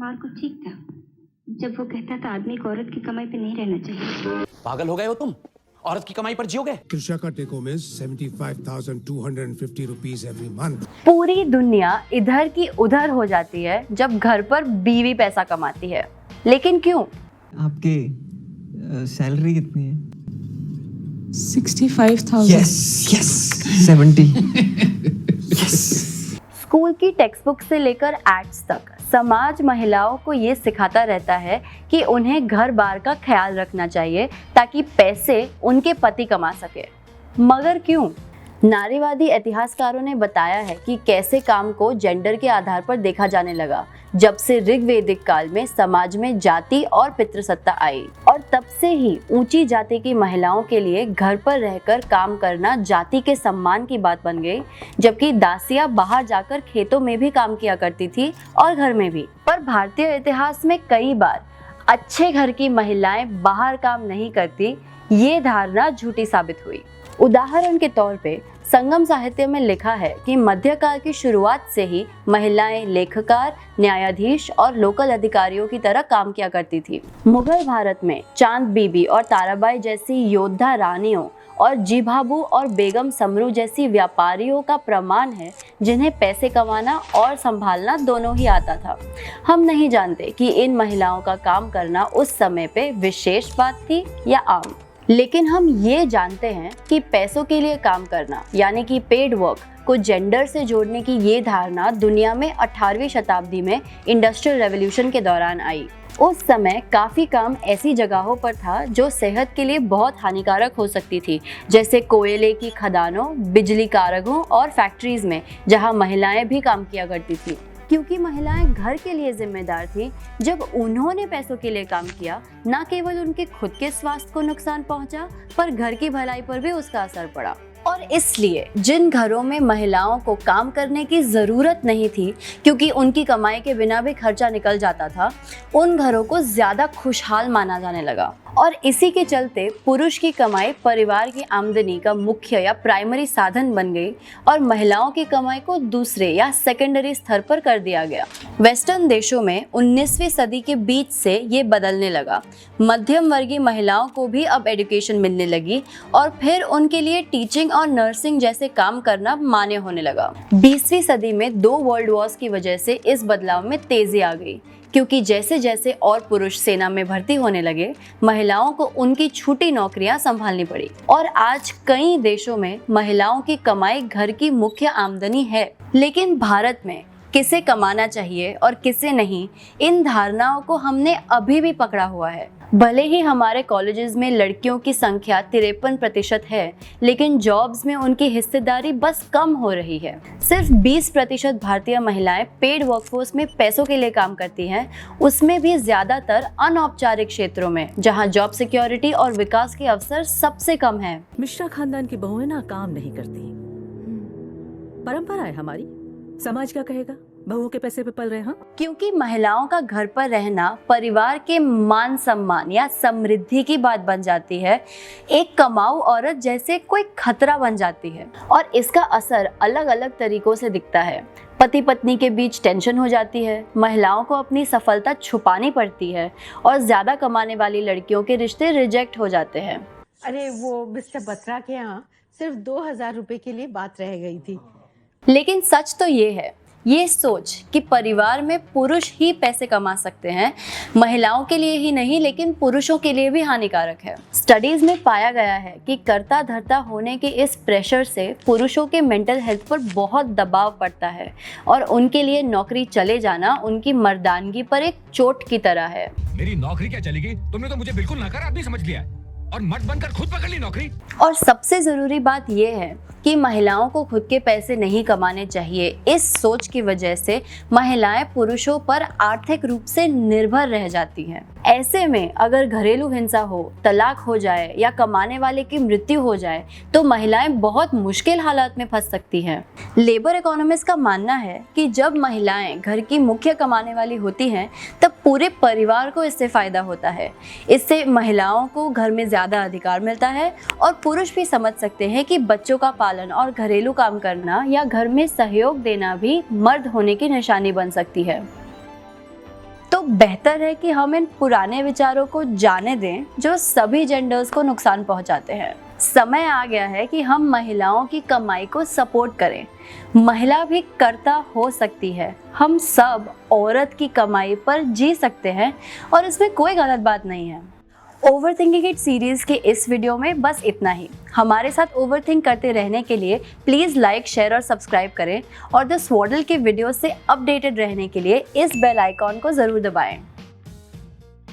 Marco ठीक था जब वो कहता था आदमी को औरत की कमाई पे नहीं रहना चाहिए। पागल हो गए हो तुम? औरत की कमाई पर जियोगे? Krishaka take home is 75,250 rupees every month. पूरी दुनिया इधर की उधर हो जाती है जब घर पर बीवी पैसा कमाती है, लेकिन क्यों? आपके सैलरी कितनी है? 65,000। यस 70। स्कूल की टेक्स्ट बुक से लेकर एड्स तक समाज महिलाओं को ये सिखाता रहता है कि उन्हें घर बार का ख्याल रखना चाहिए ताकि पैसे उनके पति कमा सके। मगर क्यों? नारीवादी इतिहासकारों ने बताया है कि कैसे काम को जेंडर के आधार पर देखा जाने लगा जब से ऋग्वैदिक काल में समाज में जाति और पितृसत्ता आई, और तब से ही ऊंची जाति की महिलाओं के लिए घर पर रहकर काम करना जाति के सम्मान की बात बन गई, जबकि दासियां बाहर जाकर खेतों में भी काम किया करती थी और घर में भी। पर भारतीय इतिहास में कई बार अच्छे घर की महिलाएं बाहर काम नहीं करती, ये धारणा झूठी साबित हुई। उदाहरण के तौर पे संगम साहित्य में लिखा है कि मध्यकाल की शुरुआत से ही महिलाएं लेखकार, न्यायाधीश और लोकल अधिकारियों की तरह काम किया करती थी। मुगल भारत में चांद बीबी और ताराबाई जैसी योद्धा रानियों और जीभाबू और बेगम समरू जैसी व्यापारियों का प्रमाण है जिन्हें पैसे कमाना और संभालना दोनों ही आता था। हम नहीं जानते कि इन महिलाओं का काम करना उस समय पे विशेष बात थी या आम, लेकिन हम ये जानते हैं कि पैसों के लिए काम करना यानी कि पेड वर्क को जेंडर से जोड़ने की ये धारणा दुनिया में 18वीं शताब्दी में इंडस्ट्रियल रेवोल्यूशन के दौरान आई। उस समय काफ़ी काम ऐसी जगहों पर था जो सेहत के लिए बहुत हानिकारक हो सकती थी, जैसे कोयले की खदानों, बिजली कारखानों और फैक्ट्रीज में, जहां महिलाएं भी काम किया करती थी। क्योंकि महिलाएं घर के लिए जिम्मेदार थीं, जब उन्होंने पैसों के लिए काम किया, न केवल उनके खुद के स्वास्थ्य को नुकसान पहुंचा, पर घर की भलाई पर भी उसका असर पड़ा। और इसलिए जिन घरों में महिलाओं को काम करने की ज़रूरत नहीं थी क्योंकि उनकी कमाई के बिना भी खर्चा निकल जाता था, उन घरों को ज़्यादा खुशहाल माना जाने लगा। और इसी के चलते पुरुष की कमाई परिवार की आमदनी का मुख्य या प्राइमरी साधन बन गई और महिलाओं की कमाई को दूसरे या सेकेंडरी स्तर पर कर दिया गया। वेस्टर्न देशों में 19वीं सदी के बीच से ये बदलने लगा। मध्यम वर्गीय महिलाओं को भी अब एजुकेशन मिलने लगी और फिर उनके लिए टीचिंग और नर्सिंग जैसे काम करना मान्य होने लगा। 20वीं सदी में 2 वर्ल्ड वॉर्स की वजह से इस बदलाव में तेजी आ गई, क्योंकि जैसे जैसे और पुरुष सेना में भर्ती होने लगे, महिलाओं को उनकी छूटी नौकरियां संभालनी पड़ी और आज कई देशों में महिलाओं की कमाई घर की मुख्य आमदनी है। लेकिन भारत में किसे कमाना चाहिए और किसे नहीं, इन धारणाओं को हमने अभी भी पकड़ा हुआ है। भले ही हमारे कॉलेजेस में लड़कियों की संख्या 53% है, लेकिन जॉब्स में उनकी हिस्सेदारी बस कम हो रही है। सिर्फ 20% भारतीय महिलाएं पेड वर्कफोर्स में पैसों के लिए काम करती हैं, उसमें भी ज़्यादातर अनौपचारिक क्षेत्रों में, जहां जॉब सिक्योरिटी और विकास के अवसर सबसे कम हैं। मिश्रा खानदान की बहुएं ना काम नहीं करती, परंपरा है हमारी। समाज क्या कहेगा? बहुओं के पैसे पे पल रहे हैं। क्योंकि महिलाओं का घर पर रहना परिवार के मान सम्मान या समृद्धि की बात बन जाती है, एक कमाऊ औरत जैसे कोई खतरा बन जाती है और इसका असर अलग अलग तरीकों से दिखता है। पति पत्नी के बीच टेंशन हो जाती है, महिलाओं को अपनी सफलता छुपानी पड़ती है और ज्यादा कमाने वाली लड़कियों के रिश्ते रिजेक्ट हो जाते हैं। अरे वो मिस्टर बत्रा के यहाँ सिर्फ 2,000 रुपए के लिए बात रह गई थी। लेकिन सच तो ये है, ये सोच कि परिवार में पुरुष ही पैसे कमा सकते हैं महिलाओं के लिए ही नहीं लेकिन पुरुषों के लिए भी हानिकारक है। स्टडीज में पाया गया है कि कर्ता धर्ता होने के इस प्रेशर से पुरुषों के मेंटल हेल्थ पर बहुत दबाव पड़ता है और उनके लिए नौकरी चले जाना उनकी मर्दानगी पर एक चोट की तरह है। मेरी नौकरी क्या चलेगी? तुमने तो मुझे बिल्कुल नकार आदमी समझ लिया और मर्द बनकर खुद पकड़ ली नौकरी। और सबसे जरूरी बात यह है कि महिलाओं को खुद के पैसे नहीं कमाने चाहिए। इस सोच की वजह से महिलाएं पुरुषों पर आर्थिक रूप से निर्भर रह जाती हैं। ऐसे में अगर घरेलू हिंसा हो, तलाक हो जाए या कमाने वाले की मृत्यु हो जाए तो महिलाएं बहुत मुश्किल हालात में फंस सकती हैं। लेबर इकोनॉमिस्ट का मानना है कि जब महिलाएं घर की मुख्य कमाने वाली होती हैं तब पूरे परिवार को इससे फायदा होता है। इससे महिलाओं को घर में ज्यादा अधिकार मिलता है और पुरुष भी समझ सकते हैं कि बच्चों का पालन और घरेलू काम करना या घर में सहयोग देना भी मर्द होने की निशानी बन सकती है। तो बेहतर है कि हम इन पुराने विचारों को जाने दें जो सभी जेंडर्स को नुकसान पहुंचाते हैं। समय आ गया है कि हम महिलाओं की कमाई को सपोर्ट करें। महिला भी कर्ता हो सकती है। हम सब औरत की कमाई पर जी सकते हैं और इसमें कोई गलत बात नहीं है। ओवरथिंकिंग इट सीरीज के इस वीडियो में बस इतना ही। हमारे साथ ओवरथिंक करते रहने के लिए प्लीज़ लाइक, शेयर और सब्सक्राइब करें और द स्वॉडल के वीडियो से अपडेटेड रहने के लिए इस बेल आइकॉन को ज़रूर दबाएं।